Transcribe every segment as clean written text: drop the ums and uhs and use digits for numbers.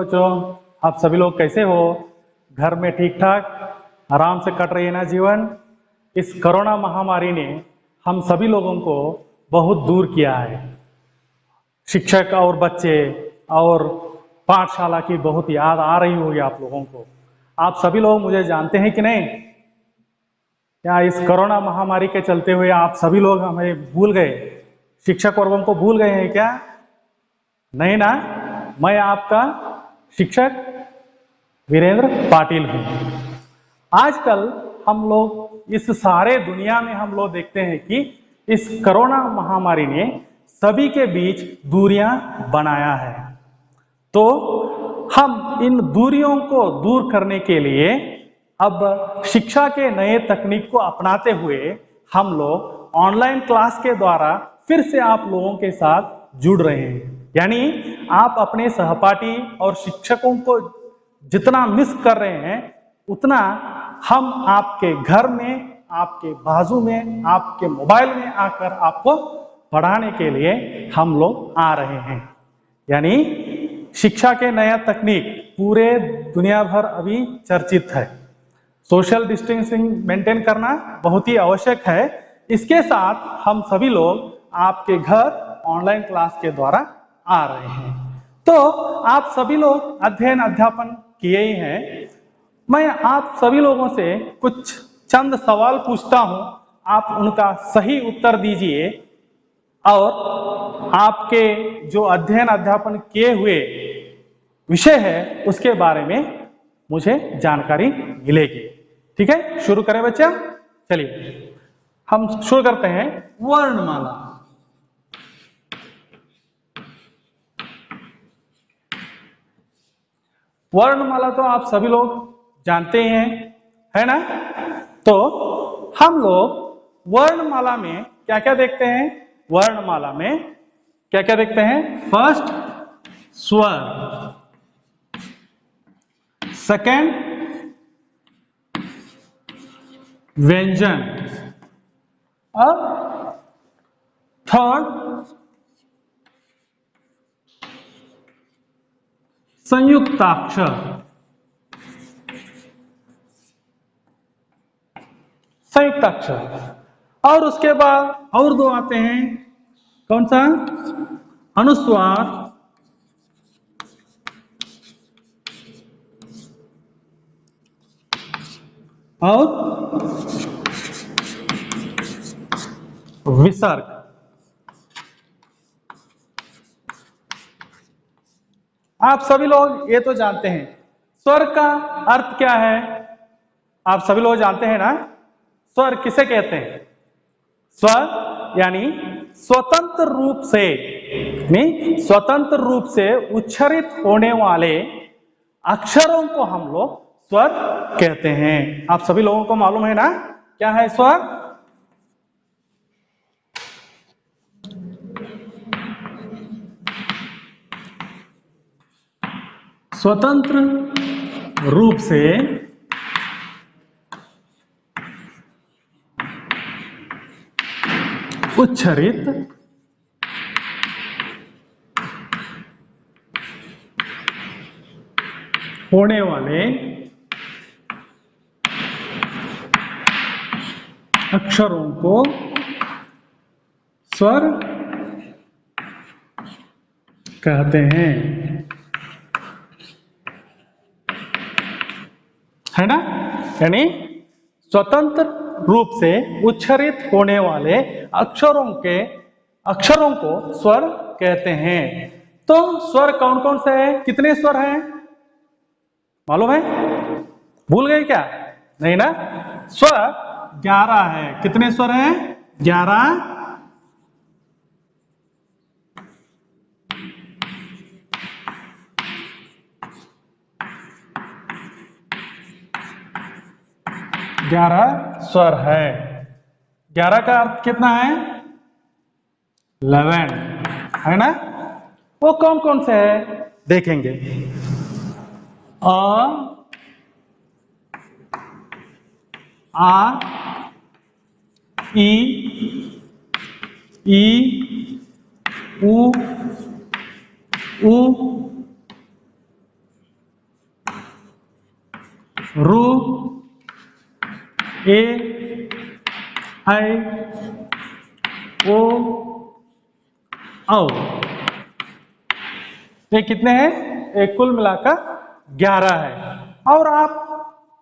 बच्चों, आप सभी लोग कैसे हो? घर में ठीक ठाक आराम से कट रही है ना जीवन? इस कोरोना महामारी ने हम सभी लोगों को बहुत दूर किया है। शिक्षक और बच्चे और पाठशाला की बहुत याद आ रही होगी आप लोगों को। आप सभी लोग मुझे जानते हैं कि नहीं? क्या इस कोरोना महामारी के चलते हुए आप सभी लोग हमें भूल गए? शिक्षक वर्गों को भूल गए हैं क्या? नहीं ना? मैं आपका शिक्षक वीरेंद्र पाटिल हूँ। आजकल हम लोग इस सारे दुनिया में हम लोग देखते हैं कि इस कोरोना महामारी ने सभी के बीच दूरियां बनाया है। तो हम इन दूरियों को दूर करने के लिए अब शिक्षा के नए तकनीक को अपनाते हुए हम लोग ऑनलाइन क्लास के द्वारा फिर से आप लोगों के साथ जुड़ रहे हैं। यानी आप अपने सहपाठी और शिक्षकों को जितना मिस कर रहे हैं उतना हम आपके घर में, आपके बाजू में, आपके मोबाइल में आकर आपको पढ़ाने के लिए हम लोग आ रहे हैं। यानी शिक्षा के नया तकनीक पूरे दुनिया भर अभी चर्चित है। सोशल डिस्टेंसिंग मेंटेन करना बहुत ही आवश्यक है। इसके साथ हम सभी लोग आपके घर ऑनलाइन क्लास के द्वारा आ रहे हैं। तो आप सभी लोग अध्ययन अध्यापन किए ही हैं। मैं आप सभी लोगों से कुछ चंद सवाल पूछता हूं, आप उनका सही उत्तर दीजिए और आपके जो अध्ययन अध्यापन किए हुए विषय है उसके बारे में मुझे जानकारी मिलेगी। ठीक है, शुरू करें बच्चा? चलिए हम शुरू करते हैं। वर्णमाला। वर्णमाला तो आप सभी लोग जानते हैं, है ना? तो हम लोग वर्णमाला में क्या क्या देखते हैं? वर्णमाला में क्या क्या देखते हैं? फर्स्ट स्वर, सेकंड व्यंजन और थर्ड संयुक्ताक्षर। संयुक्ताक्षर और उसके बाद और दो आते हैं। कौन सा? अनुस्वार और विसर्ग। आप सभी लोग ये तो जानते हैं। स्वर का अर्थ क्या है? आप सभी लोग जानते हैं ना? स्वर किसे कहते हैं? स्वर यानी स्वतंत्र रूप से उच्चारित होने वाले अक्षरों को हम लोग स्वर कहते हैं। आप सभी लोगों को मालूम है ना क्या है स्वर? स्वतंत्र रूप से उच्चारित होने वाले अक्षरों को स्वर कहते हैं, है ना? यानी स्वतंत्र रूप से उच्चारित होने वाले अक्षरों को स्वर कहते हैं। तो स्वर कौन कौन से हैं? कितने स्वर हैं मालूम है? भूल गए क्या? नहीं ना? स्वर 11 है। कितने स्वर हैं? 11। स्वर है। 11 का अर्थ कितना है? 11, है ना? वो कौन कौन से है देखेंगे। अ, आ, ई, उ, ए, आई, ओ, औ। ये कितने हैं? एक कुल मिलाकर 11 है। और आप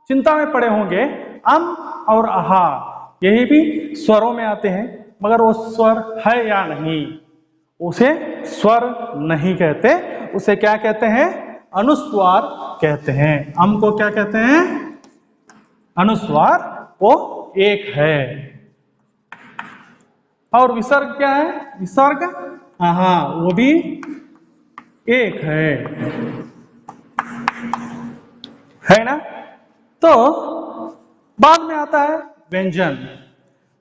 चिंता में पड़े होंगे, अम और आहा यही भी स्वरों में आते हैं, मगर वो स्वर है या नहीं, उसे स्वर नहीं कहते, उसे क्या कहते हैं? अनुस्वार कहते हैं। अम को क्या कहते हैं? अनुस्वार, वो एक है। और विसर्ग क्या है? विसर्ग हाँ वो भी एक है ना। तो बाद में आता है व्यंजन।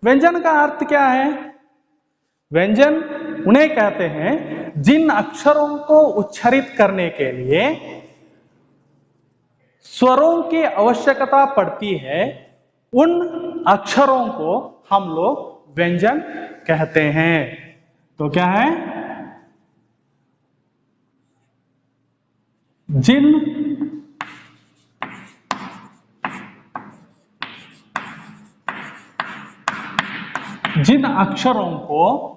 व्यंजन का अर्थ क्या है? व्यंजन उन्हें कहते हैं जिन अक्षरों को उच्चारित करने के लिए स्वरों की आवश्यकता पड़ती है, उन अक्षरों को हम लोग व्यंजन कहते हैं। तो क्या है? जिन अक्षरों को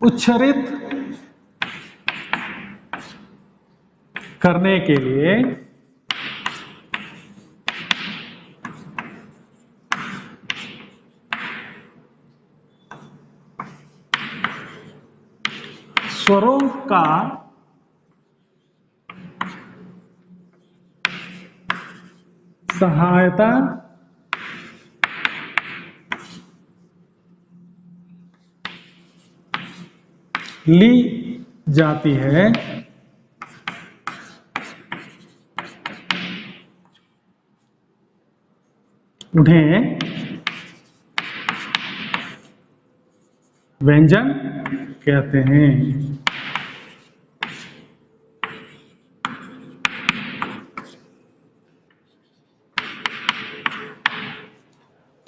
उच्चारित करने के लिए स्वरों का सहायता ली जाती है, उन्हें व्यंजन कहते हैं।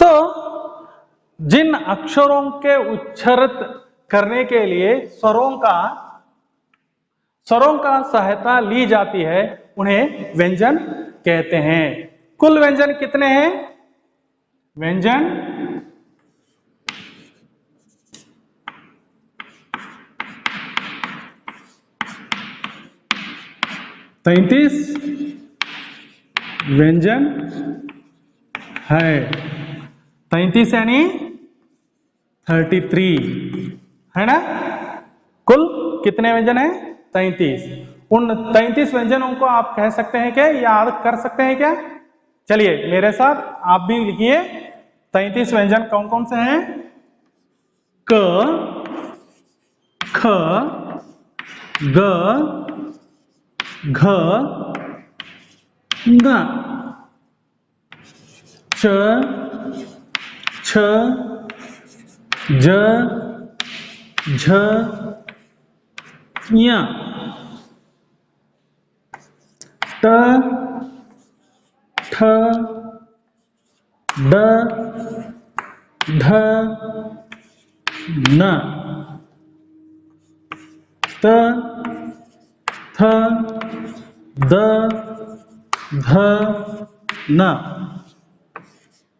तो जिन अक्षरों के उच्चारित करने के लिए स्वरों का सहायता ली जाती है, उन्हें व्यंजन कहते हैं। कुल व्यंजन कितने हैं? व्यंजन 33 व्यंजन है। 33 यानी 33 है ना। कुल कितने व्यंजन है? 33। उन 33 व्यंजनों को आप कह सकते हैं क्या, याद कर सकते हैं क्या? चलिए मेरे साथ आप भी लिखिए। 33 व्यंजन कौन कौन से हैं? क, ख, ग, घ, ङ, च, छ, ज, झ, ञ, ट, ठ, ड, ढ, न, त, थ, द, ध, न,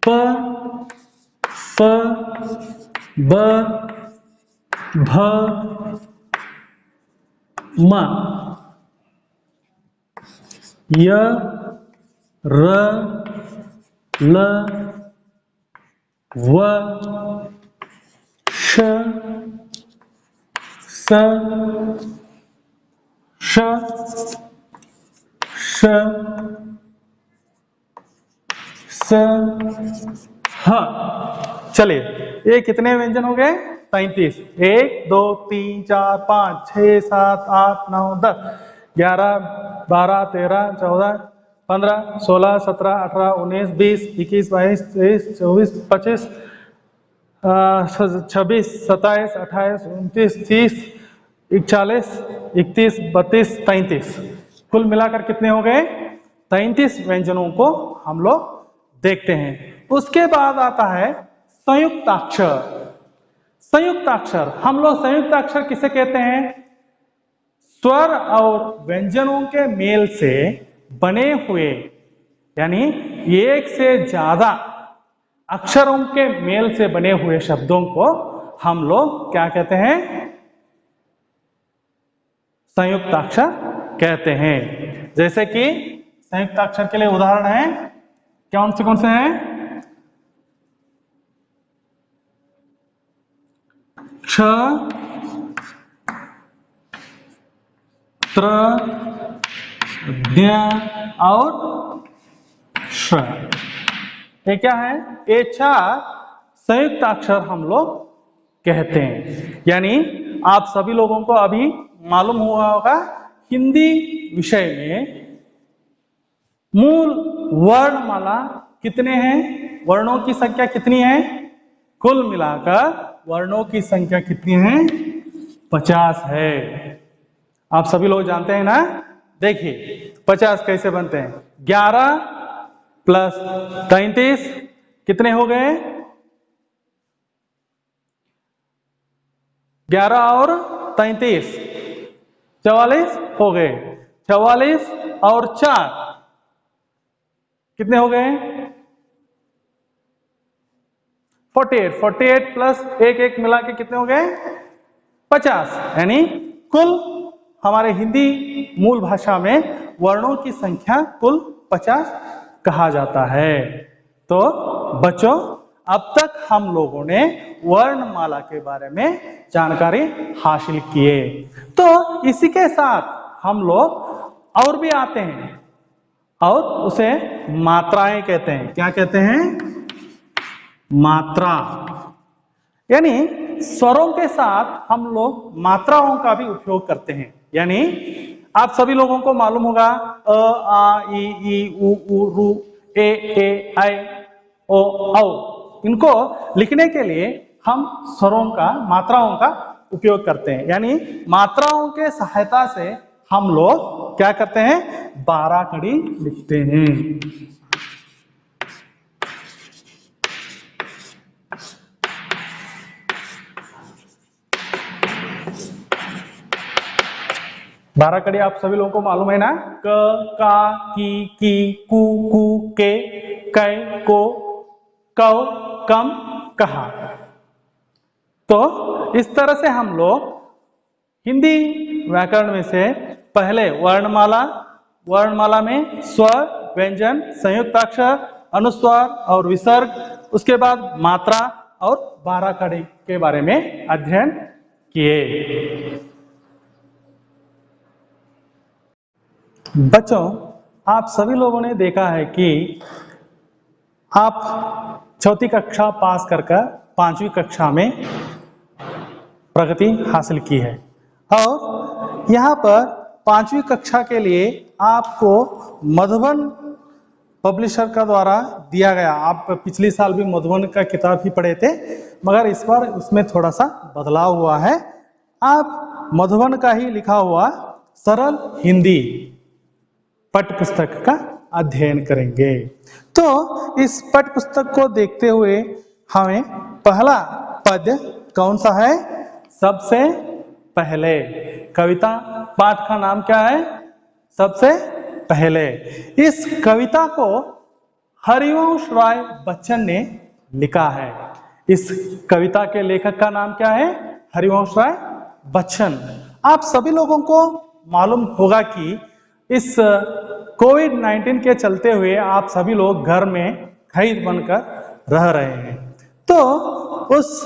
प, फ, ब, भ, म, य, र, ल, व, श, स, श, श, स, ह। चलिए ये कितने व्यंजन हो गए? 33। 1 2 3 4 5 6 7 8 9 10 11 12 13 14 15 16 17 18 19 20 21 22 23 24 25 26 27 28 29 30 41 31 32 33। कुल मिलाकर कितने हो गए? 33 व्यंजनों को हम लोग देखते हैं। उसके बाद आता है संयुक्ताक्षर। संयुक्ताक्षर हम लोग संयुक्ताक्षर किसे कहते हैं? स्वर और व्यंजनों के मेल से बने हुए, यानी एक से ज्यादा अक्षरों के मेल से बने हुए शब्दों को हम लोग क्या कहते हैं? संयुक्ताक्षर कहते हैं। जैसे कि संयुक्ताक्षर के लिए उदाहरण है, कौन से हैं? क्ष, त्र, ज्ञ और श। ये क्या है? ये 4 संयुक्ताक्षर हम लोग कहते हैं। यानी आप सभी लोगों को अभी मालूम हुआ होगा, हिंदी विषय में मूल वर्णमाला कितने हैं? वर्णों की संख्या कितनी है? कुल मिलाकर वर्णों की संख्या कितनी है? 50 है। आप सभी लोग जानते हैं ना? देखिए 50 कैसे बनते हैं। 11 प्लस 33 कितने हो गए? 11 और 33 44 हो गए। 44 और 4 कितने हो गए? 48। 48 प्लस एक मिला के कितने हो गए? 50। यानी कुल हमारे हिंदी मूल भाषा में वर्णों की संख्या कुल 50 कहा जाता है। तो बच्चों, अब तक हम लोगों ने वर्णमाला के बारे में जानकारी हासिल किए। तो इसी के साथ हम लोग और भी आते हैं और उसे मात्राएं कहते हैं। क्या कहते हैं? मात्रा। यानी स्वरों के साथ हम लोग मात्राओं का भी उपयोग करते हैं। यानी आप सभी लोगों को मालूम होगा अ, आ, ई, उ, रू, ए, ऐ, ओ, औ। इनको लिखने के लिए हम स्वरों का, मात्राओं का उपयोग करते हैं। यानी मात्राओं के सहायता से हम लोग क्या करते हैं? 12 कड़ी लिखते हैं। बारह कड़ी आप सभी लोगों को मालूम है ना? क, का, की, कु, के, कै, को, कौ, कम, कहा। तो इस तरह से हम लोग हिंदी व्याकरण में से पहले वर्णमाला में स्वर, व्यंजन, संयुक्ताक्षर, अनुस्वार और विसर्ग, उसके बाद मात्रा और 12 कड़ी के बारे में अध्ययन किए। बच्चों, आप सभी लोगों ने देखा है कि आप चौथी कक्षा पास कर 5वीं कक्षा में प्रगति हासिल की है और यहाँ पर 5वीं कक्षा के लिए आपको मधुबन पब्लिशर का द्वारा दिया गया, आप पिछले साल भी मधुबन का किताब ही पढ़े थे, मगर इस बार उसमें थोड़ा सा बदलाव हुआ है। आप मधुबन का ही लिखा हुआ सरल हिंदी पाठ्य पुस्तक का अध्ययन करेंगे। तो इस पाठ्य पुस्तक को देखते हुए हमें पहला पद्य कौन सा है? सबसे पहले। कविता पाठ का नाम क्या है? सबसे पहले। इस कविता को हरिवंश राय बच्चन ने लिखा है। इस कविता के लेखक का नाम क्या है? हरिवंश राय बच्चन। आप सभी लोगों को मालूम होगा कि इस कोविड-19 के चलते हुए आप सभी लोग घर में कैद बनकर रह रहे हैं। तो उस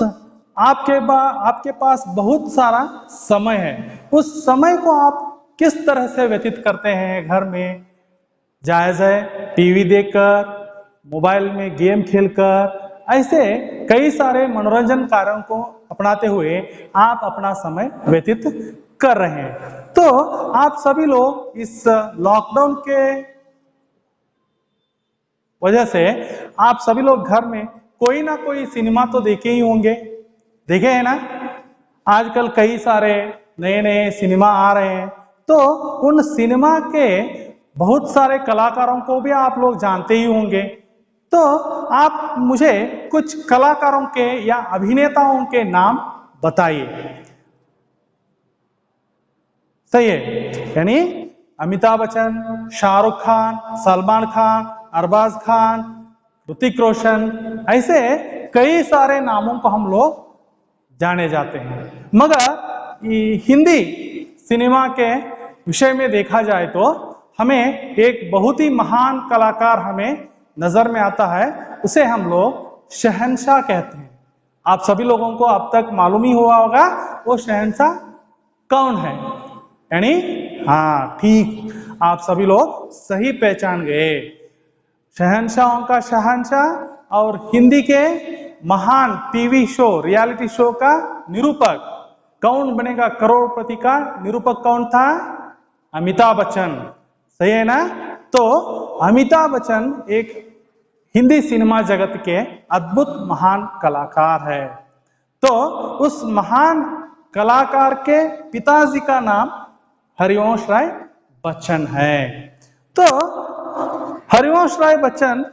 आपके पास बहुत सारा समय है। उस समय को आप किस तरह से व्यतीत करते हैं घर में? जायज है टीवी देखकर, मोबाइल में गेम खेलकर, ऐसे कई सारे मनोरंजन कार्यों को अपनाते हुए आप अपना समय व्यतीत कर रहे हैं। तो आप सभी लोग इस लॉकडाउन के वजह से आप सभी लोग घर में कोई ना कोई सिनेमा तो देखे ही होंगे, देखे हैं ना? आजकल कई सारे नए नए सिनेमा आ रहे हैं। तो उन सिनेमा के बहुत सारे कलाकारों को भी आप लोग जानते ही होंगे। तो आप मुझे कुछ कलाकारों के या अभिनेताओं के नाम बताइए। सही है। यानी अमिताभ बच्चन, शाहरुख खान, सलमान खान, अरबाज खान, ऋतिक रोशन, ऐसे कई सारे नामों को हम लोग जाने जाते हैं। मगर हिंदी सिनेमा के विषय में देखा जाए तो हमें एक बहुत ही महान कलाकार हमें नजर में आता है, उसे हम लोग शहंशाह कहते हैं। आप सभी लोगों को अब तक मालूम ही हुआ होगा वो शहंशाह कौन है। यानी हाँ ठीक, आप सभी लोग सही पहचान गए। शहंशाहों का शहंशाह और हिंदी के महान टीवी शो, रियलिटी शो का निरूपक, कौन बनेगा करोड़पति का निरूपक कौन था? अमिताभ बच्चन। सही है ना? तो अमिताभ बच्चन एक हिंदी सिनेमा जगत के अद्भुत महान कलाकार है। तो उस महान कलाकार के पिताजी का नाम हरिवंश राय बच्चन है। तो हरिवंश राय बच्चन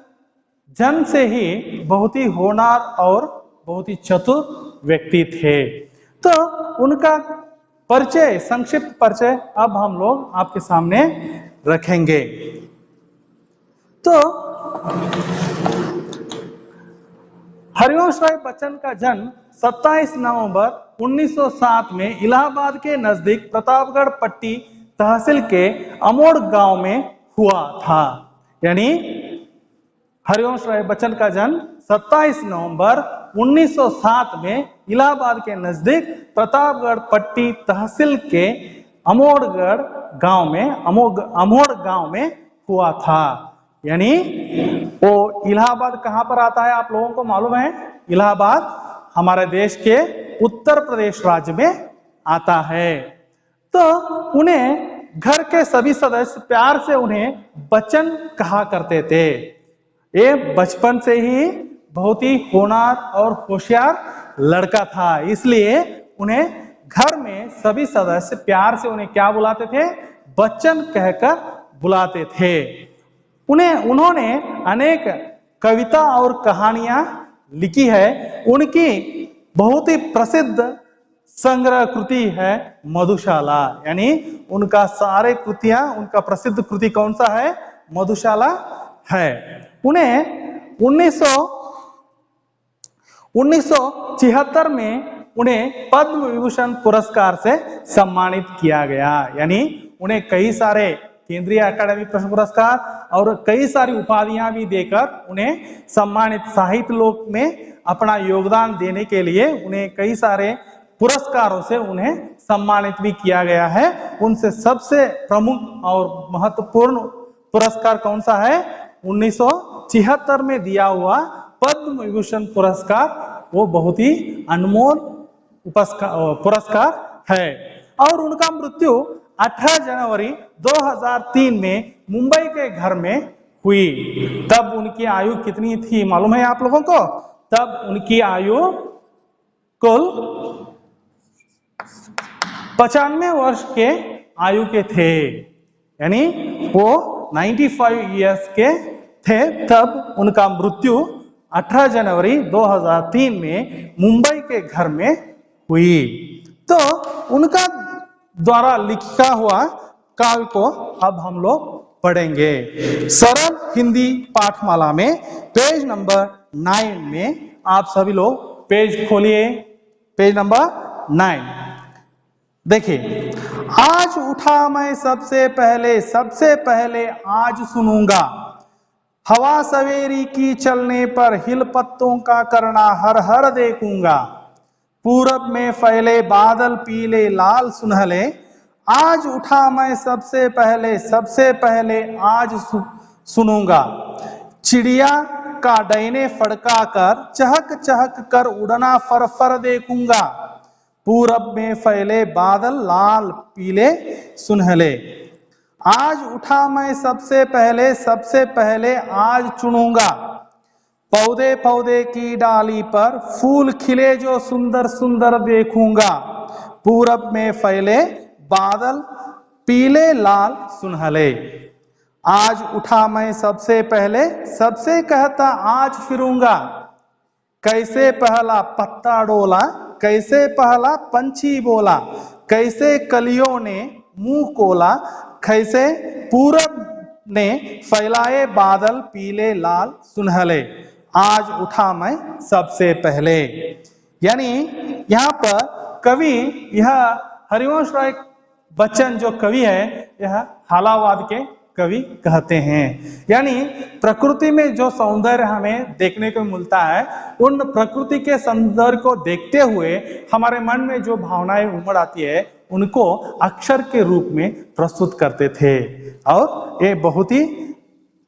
जन्म से ही बहुत ही होनहार और बहुत ही चतुर व्यक्ति थे। तो उनका परिचय, संक्षिप्त परिचय अब हम लोग आपके सामने रखेंगे। तो हरिवंश राय बच्चन का जन्म 27 नवंबर 1907 में इलाहाबाद के नजदीक प्रतापगढ़ पट्टी तहसील के अमोड़ गांव में हुआ था। यानी हरिवंश राय बच्चन का जन्म 27 नवंबर 1907 में इलाहाबाद के नजदीक प्रतापगढ़ पट्टी तहसील के अमोड़ गांव में हुआ था। यानी वो इलाहाबाद कहां पर आता है आप लोगों को मालूम है? इलाहाबाद हमारे देश के उत्तर प्रदेश राज्य में आता है। तो उन्हें घर के सभी सदस्य प्यार से उन्हें बच्चन कहा करते थे। ये बचपन से ही बहुत ही होनहार और होशियार लड़का था, इसलिए उन्हें घर में सभी सदस्य प्यार से उन्हें क्या बुलाते थे? बच्चन कहकर बुलाते थे। उन्होंने अनेक कविता और कहानियां लिखी है। उनकी बहुत ही प्रसिद्ध संग्रह कृति है मधुशाला। यानी उनका सारे कृतियां, उनका प्रसिद्ध कृति कौन सा है? मधुशाला है। उन्हें 1976 में उन्हें पद्म विभूषण पुरस्कार से सम्मानित किया गया। यानी उन्हें कई सारे केंद्रीय अकादमिक पुरस्कार और कई सारी उपाधियां भी देकर उन्हें सम्मानित, साहित्य लोक में अपना योगदान देने के लिए उन्हें कई सारे पुरस्कारों से उन्हें सम्मानित भी किया गया है। उनसे सबसे प्रमुख और महत्वपूर्ण पुरस्कार कौन सा है? 1976 में दिया हुआ पद्म विभूषण पुरस्कार। वो बहुत ही अनमोल पुरस्कार है। और उनका मृत्यु 18 जनवरी 2003 में मुंबई के घर में हुई। तब उनकी आयु कितनी थी मालूम है आप लोगों को? तब उनकी आयु कुल 95 वर्ष के आयु के थे। यानी वो 95 इयर्स के थे तब उनका मृत्यु 18 जनवरी 2003 में मुंबई के घर में हुई। तो उनका द्वारा लिखा हुआ काव्य को अब हम लोग पढ़ेंगे। सरल हिंदी पाठमाला में पेज नंबर 9 में आप सभी लोग पेज खोलिए, पेज नंबर 9। देखिए, आज उठा मैं सबसे पहले आज सुनूंगा, हवा सवेरी की चलने पर हिल पत्तों का करना हर हर देखूंगा, पूरब में फैले बादल पीले लाल सुनहले, आज उठा मैं सबसे पहले आज सुनूंगा, चिड़िया का डैने फड़का कर चहक चहक कर उड़ना फर फर देखूंगा, पूरब में फैले बादल लाल पीले सुनहले, आज उठा मैं सबसे पहले आज चुनूंगा, पौधे पौधे की डाली पर फूल खिले जो सुंदर सुंदर देखूंगा, पूरब में फैले बादल पीले लाल सुनहले, आज उठा मैं सबसे कहता आज फिरूंगा, कैसे पहला पत्ता डोला कैसे पहला पंछी बोला, कैसे कलियों ने मुंह कोला, कैसे पूरब ने फैलाए बादल पीले लाल सुनहले, आज उठा मैं सबसे पहले। यानी यहाँ पर कवि, यह हरिवंश राय बच्चन जो कवि है, यह हालावाद के कवि कहते हैं। यानी प्रकृति में जो सौंदर्य हमें देखने को मिलता है, उन प्रकृति के सौंदर्य को देखते हुए हमारे मन में जो भावनाएं उमड़ आती है, उनको अक्षर के रूप में प्रस्तुत करते थे। और ये बहुत ही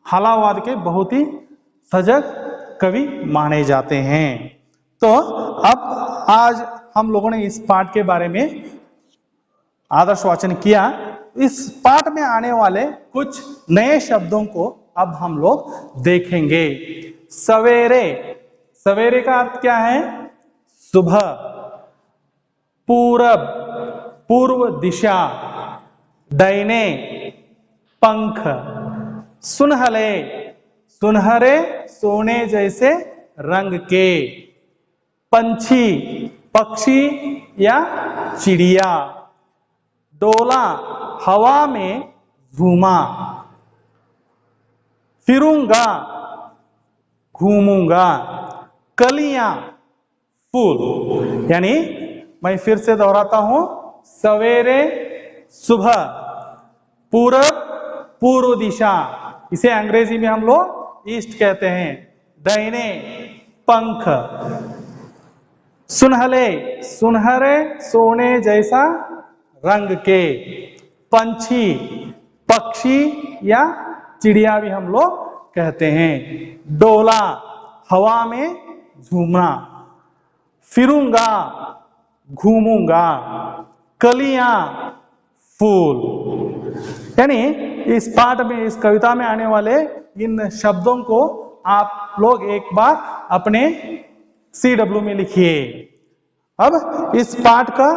हालावाद के बहुत ही सजग कवि माने जाते हैं। तो अब आज हम लोगों ने इस पाठ के बारे में आदर्श वाचन किया। इस पाठ में आने वाले कुछ नए शब्दों को अब हम लोग देखेंगे। सवेरे, सवेरे का अर्थ क्या है? सुबह। पूरब, पूर्व दिशा। दाहिने, पंख। सुनहले, सुनहरे सोने जैसे रंग के। पंछी, पक्षी या चिड़िया। डोला, हवा में घूमा। फिरूंगा, घूमूंगा। कलियां, फूल। यानी मैं फिर से दोहराता हूं, सवेरे सुबह, पूरब पूर्व दिशा, इसे अंग्रेजी में हम लोग ईस्ट कहते हैं। दाहिने, पंख। सुनहले, सुनहरे सोने जैसा रंग के। पंछी, पक्षी या चिड़िया भी हम लोग कहते हैं। डोला, हवा में झूमना। फिरूंगा, घूमूंगा। कलियां, फूल। यानी इस पाठ में, इस कविता में आने वाले इन शब्दों को आप लोग एक बार अपने CW में लिखिए। अब इस पाठ का,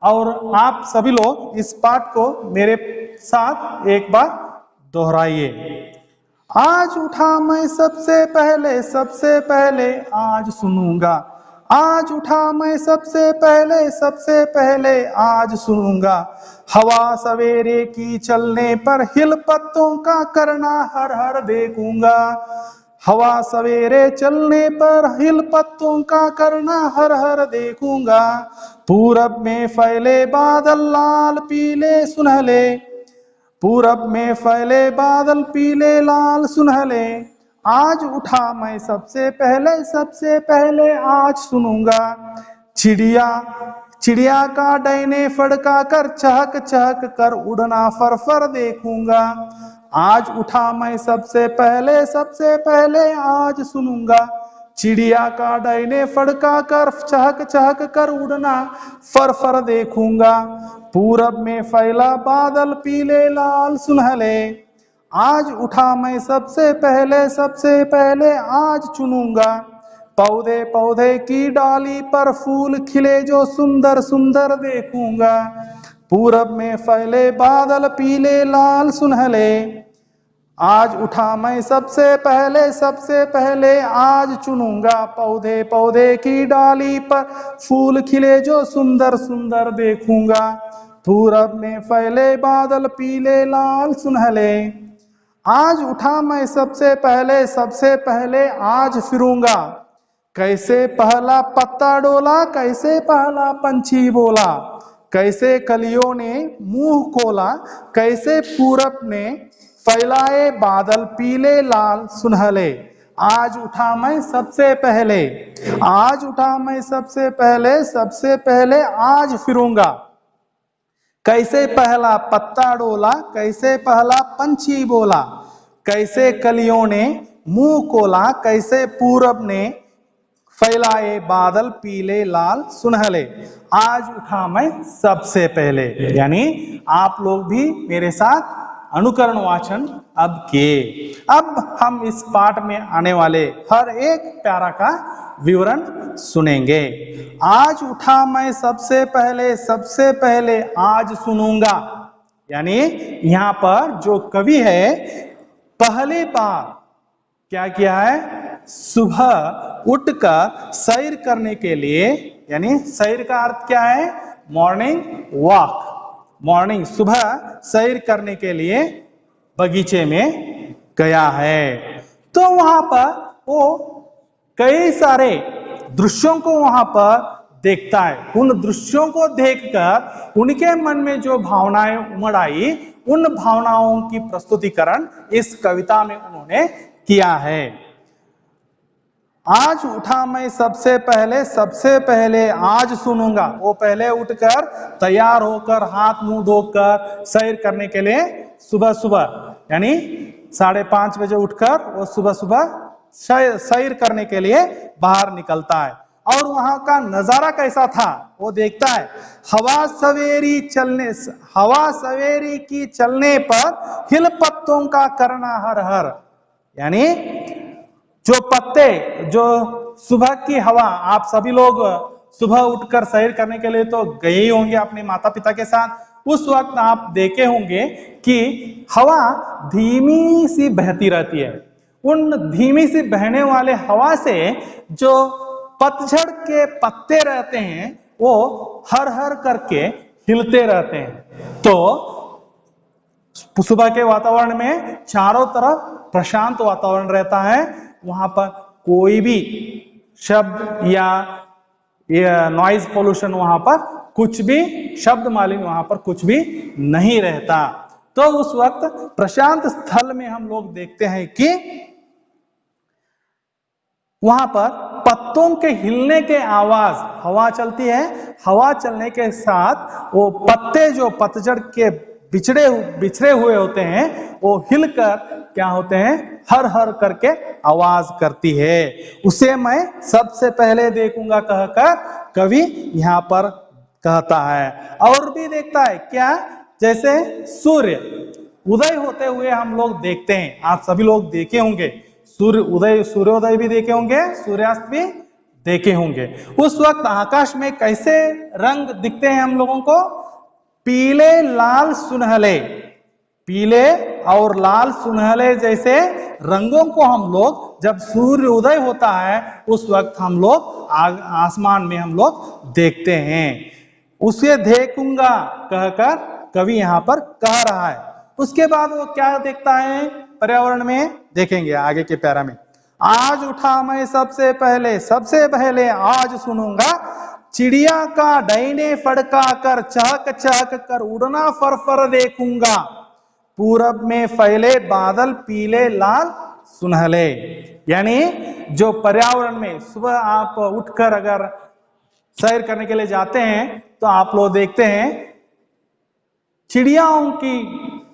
और आप सभी लोग इस पाठ को मेरे साथ एक बार दोहराइए। आज उठा मैं सबसे पहले आज सुनूंगा। आज उठा मैं सबसे पहले आज सुनूंगा। हवा सवेरे की चलने पर हिल पत्तों का करना हर हर देखूंगा। हवा सवेरे चलने पर हिल पत्तों का करना हर हर देखूंगा। पूरब में फैले बादल लाल पीले सुनहले। पूरब में फैले बादल पीले लाल सुनहले। आज उठा मैं सबसे पहले आज सुनूंगा। चिड़िया, चिड़िया का डैने फड़का कर चहक चहक कर उड़ना फर फर देखूंगा। आज उठा मैं सबसे पहले आज सुनूंगा। चिड़िया का डैने फड़का कर चहक चहक कर उड़ना फर फर देखूंगा। पूरब में फैला बादल पीले लाल सुनहले। आज उठा मैं सबसे पहले आज चुनूंगा। पौधे पौधे की डाली पर फूल खिले जो सुंदर सुंदर देखूंगा। पूरब में फैले बादल पीले लाल सुनहले। आज उठा मैं सबसे पहले आज चुनूंगा। पौधे पौधे की डाली पर फूल खिले जो सुंदर सुंदर देखूंगा। पूरब में फैले बादल पीले लाल सुनहले। आज उठा मैं सबसे पहले आज फिरूंगा। कैसे पहला पत्ता डोला, कैसे पहला पंछी बोला। कैसे कलियों ने मुंह खोला, कैसे पूरब ने फैलाए बादल पीले लाल सुनहले। आज उठा मैं सबसे पहले, आज उठा मैं सबसे पहले आज फिरूंगा। कैसे पहला पत्ता डोला, कैसे पहला पंछी बोला। कैसे कलियों ने मुंह खोला, कैसे पूरब ने फैलाए बादल पीले लाल सुनहले। आज उठा मैं सबसे पहले। यानी आप लोग भी मेरे साथ अनुकरण वाचन अब किए। अब हम इस पाठ में आने वाले हर एक प्यारा का विवरण सुनेंगे। आज उठा मैं सबसे पहले आज सुनूंगा। यानी यहाँ पर जो कवि है, पहली बार क्या किया है? सुबह उठकर सैर करने के लिए, यानी सैर का अर्थ क्या है? Morning walk. मॉर्निंग सुबह सैर करने के लिए बगीचे में गया है। तो वहां पर वो कई सारे दृश्यों को वहां पर देखता है। उन दृश्यों को देखकर उनके मन में जो भावनाएं उमड़ आई, उन भावनाओं की प्रस्तुतिकरण इस कविता में उन्होंने किया है। आज उठा मैं सबसे पहले आज सुनूंगा। वो पहले उठकर तैयार होकर हाथ मुंह धोकर सैर करने के लिए सुबह सुबह यानी 5:30 बजे उठकर वो सुबह सुबह सैर करने के लिए बाहर निकलता है। और वहां का नजारा कैसा था वो देखता है। हवा सवेरी की चलने पर हिल पत्तों का करना हर हर, यानी जो पत्ते, जो सुबह की हवा, आप सभी लोग सुबह उठकर सैर करने के लिए तो गए ही होंगे अपने माता पिता के साथ। उस वक्त आप देखे होंगे कि हवा धीमी सी बहती रहती है। उन धीमी सी बहने वाले हवा से जो पतझड़ के पत्ते रहते हैं वो हर हर करके हिलते रहते हैं। तो सुबह के वातावरण में चारों तरफ प्रशांत वातावरण रहता है। वहां पर कोई भी शब्द या नॉइज पोल्यूशन, वहां पर कुछ भी शब्द मालिन्य वहां पर कुछ भी नहीं रहता। तो उस वक्त प्रशांत स्थल में हम लोग देखते हैं कि वहां पर पत्तों के हिलने के आवाज, हवा चलती है, हवा चलने के साथ वो पत्ते जो पतझड़ के बिछड़े हुए होते हैं वो हिलकर क्या होते हैं, हर हर करके आवाज करती है। उसे मैं सबसे पहले देखूंगा कहकर कवि यहाँ पर कहता है। और भी देखता है क्या, जैसे सूर्य उदय होते हुए हम लोग देखते हैं, आप सभी लोग देखे होंगे सूर्योदय भी देखे होंगे, सूर्यास्त भी देखे होंगे। उस वक्त आकाश में कैसे रंग दिखते हैं हम लोगों को, पीले लाल सुनहले, पीले और लाल सुनहले जैसे रंगों को हम लोग जब सूर्य उदय होता है उस वक्त हम लोग आसमान में हम लोग देखते हैं। उसे देखूंगा कहकर कवि यहाँ पर कह रहा है। उसके बाद वो क्या देखता है पर्यावरण में, देखेंगे आगे के पैरा में। आज उठा मैं सबसे पहले आज सुनूंगा, चिड़िया का डाइने फड़का कर चहक चहक कर उड़ना फरफर देखूंगा, पूरब में फैले बादल पीले लाल सुनहले। यानी जो पर्यावरण में सुबह आप उठकर अगर सैर करने के लिए जाते हैं तो आप लोग देखते हैं चिड़ियाओं की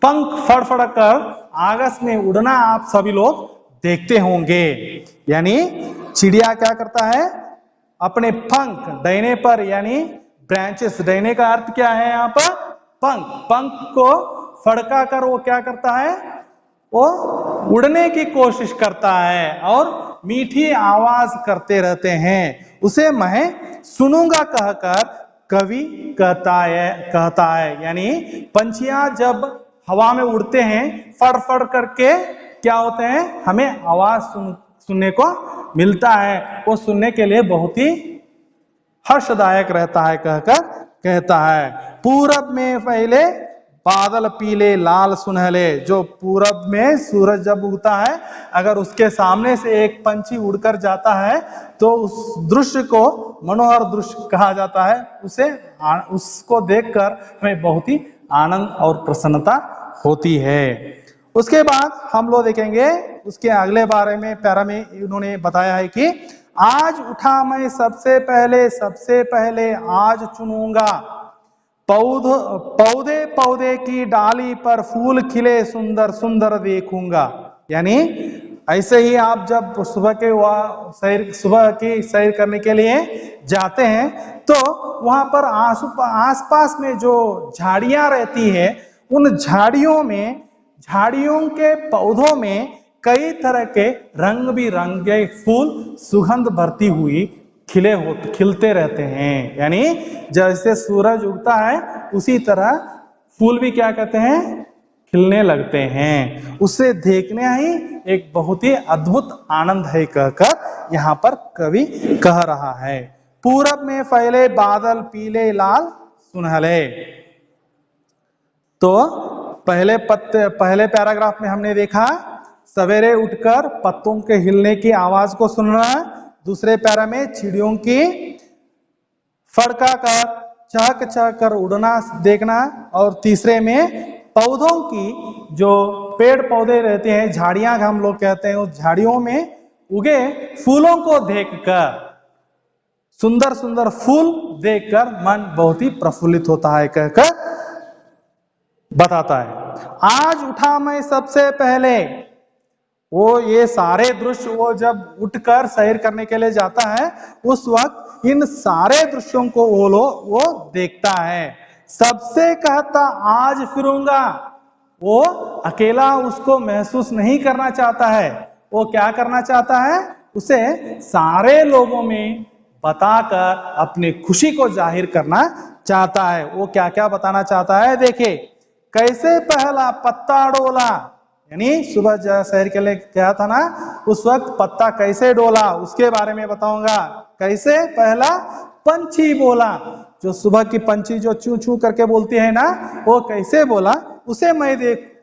पंख फड़फड़ कर आकाश में उड़ना आप सभी लोग देखते होंगे। यानी चिड़िया क्या करता है, अपने पंख डैने पर, यानी ब्रांचेस, डैने का अर्थ क्या है यहाँ पर, पंख को फड़का कर वो क्या करता है, वो उड़ने की कोशिश करता है और मीठी आवाज करते रहते हैं। उसे मैं सुनूंगा कहकर कवि कहता है। यानी पंछियां जब हवा में उड़ते हैं फड़ फड़ करके क्या होते हैं, हमें आवाज सुनने को मिलता है, वो सुनने के लिए बहुत ही हर्षदायक रहता है कहकर कहता है। पूरब में फैले बादल पीले लाल सुनहले, जो पूरब में सूरज जब उगता है अगर उसके सामने से एक पंछी उड़कर जाता है तो उस दृश्य को मनोहर दृश्य कहा जाता है। उसको देखकर हमें बहुत ही आनंद और प्रसन्नता होती है। उसके बाद हम लोग देखेंगे उसके अगले बारे में पैरा में इन्होंने बताया है कि आज उठा मैं सबसे पहले आज चुनूंगा, पौधे की डाली पर फूल खिले सुंदर सुंदर देखूंगा। यानी ऐसे ही आप जब सुबह की सैर करने के लिए जाते हैं तो वहां पर आसपास में जो झाड़ियां रहती है उन झाड़ियों के पौधों में कई तरह के रंग बिरंगे फूल सुगंध भरती हुई खिलते रहते हैं। यानी जैसे सूरज उगता है उसी तरह फूल भी क्या कहते हैं, खिलने लगते हैं। उसे देखने ही एक बहुत ही अद्भुत आनंद है कहकर यहाँ पर कवि कह रहा है। पूरब में फैले बादल पीले लाल सुनहले, तो पहले पैराग्राफ में हमने देखा सवेरे उठकर पत्तों के हिलने की आवाज को सुनना, दूसरे पैरा में चिड़ियों की फड़का कर चहक चहक कर उड़ना देखना, और तीसरे में पौधों की जो पेड़ पौधे रहते हैं, झाड़ियां हम लोग कहते हैं, उस झाड़ियों में उगे फूलों को देखकर, सुंदर सुंदर फूल देखकर मन बहुत ही प्रफुल्लित होता है कहकर बताता है। आज उठा मैं सबसे पहले, वो ये सारे दृश्य वो जब उठकर सैर करने के लिए जाता है उस वक्त इन सारे दृश्यों को वो देखता है। सबसे कहता आज फिरूंगा, वो अकेला उसको महसूस नहीं करना चाहता है, वो क्या करना चाहता है, उसे सारे लोगों में बताकर अपनी खुशी को जाहिर करना चाहता है। वो क्या क्या बताना चाहता है, देखिए कैसे पहला पत्ता डोला, यानी सुबह शहर के लिए गया था ना, उस वक्त पत्ता कैसे डोला उसके बारे में बताऊंगा। कैसे पहला पंछी बोला, जो सुबह की पंछी जो चू चू करके बोलती है ना, वो कैसे बोला उसे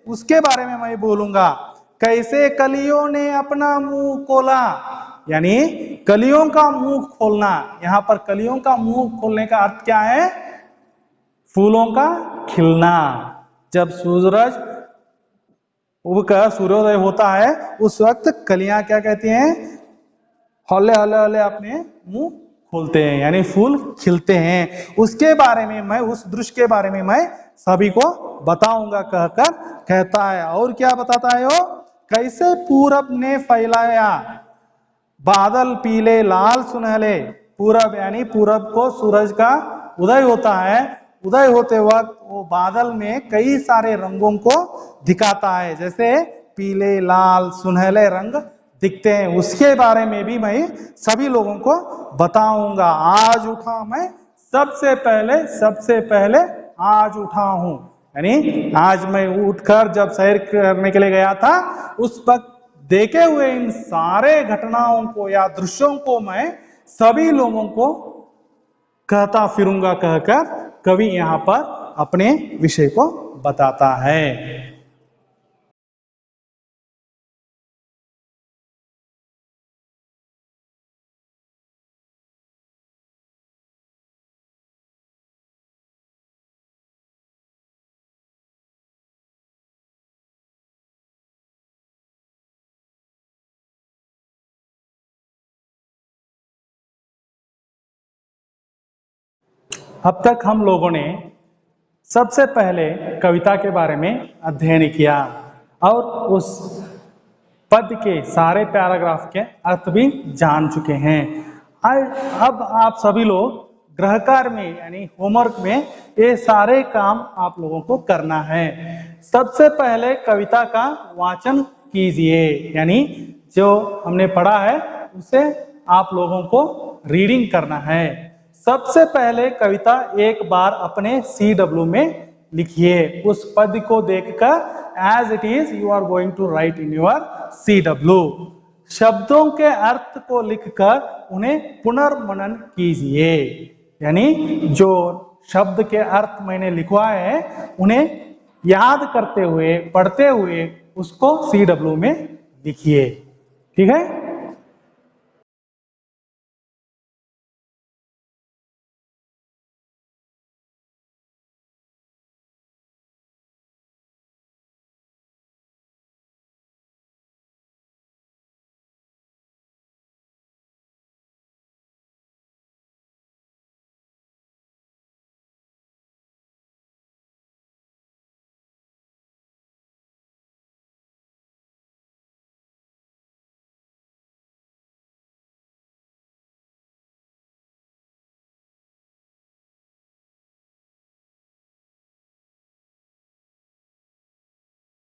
उसके बारे में मैं बोलूंगा। कैसे कलियों ने अपना मुंह खोला, यानी कलियों का मुंह खोलना, यहाँ पर कलियों का मुंह खोलने का अर्थ क्या है, फूलों का खिलना। जब सूरज उगकर सूर्योदय होता है उस वक्त कलियां क्या कहती हैं, हौले हौले हौले अपने मुंह खोलते हैं, यानी फूल खिलते हैं। उसके बारे में मैं, उस दृश्य के बारे में मैं सभी को बताऊंगा कहकर कहता है। और क्या बताता है वो, कैसे पूरब ने फैलाया बादल पीले लाल सुनहले, पूरब यानी पूरब को सूरज का उदय होता है, उदय होते वक्त वो बादल में कई सारे रंगों को दिखाता है, जैसे पीले लाल सुनहले रंग दिखते हैं। उसके बारे में भी मैं सभी लोगों को बताऊंगा। आज उठा मैं सबसे पहले आज उठा हूं, यानी आज मैं उठकर जब सैर करने के लिए गया था उस वक्त देखे हुए इन सारे घटनाओं को या दृश्यों को मैं सभी लोगों को कहता फिरूंगा कहकर कवि यहाँ पर अपने विषय को बताता है। अब तक हम लोगों ने सबसे पहले कविता के बारे में अध्ययन किया और उस पद के सारे पैराग्राफ के अर्थ भी जान चुके हैं। अब आप सभी लोग गृह कार्य में यानी होमवर्क में ये सारे काम आप लोगों को करना है। सबसे पहले कविता का वाचन कीजिए, यानी जो हमने पढ़ा है उसे आप लोगों को रीडिंग करना है। सबसे पहले कविता एक बार अपने CW में लिखिए, उस पद को देखकर as it is you are going to write in your CW। शब्दों के अर्थ को लिखकर उन्हें पुनर्मनन कीजिए, यानी जो शब्द के अर्थ मैंने लिखवाए हैं उन्हें याद करते हुए पढ़ते हुए उसको CW में लिखिए, ठीक है।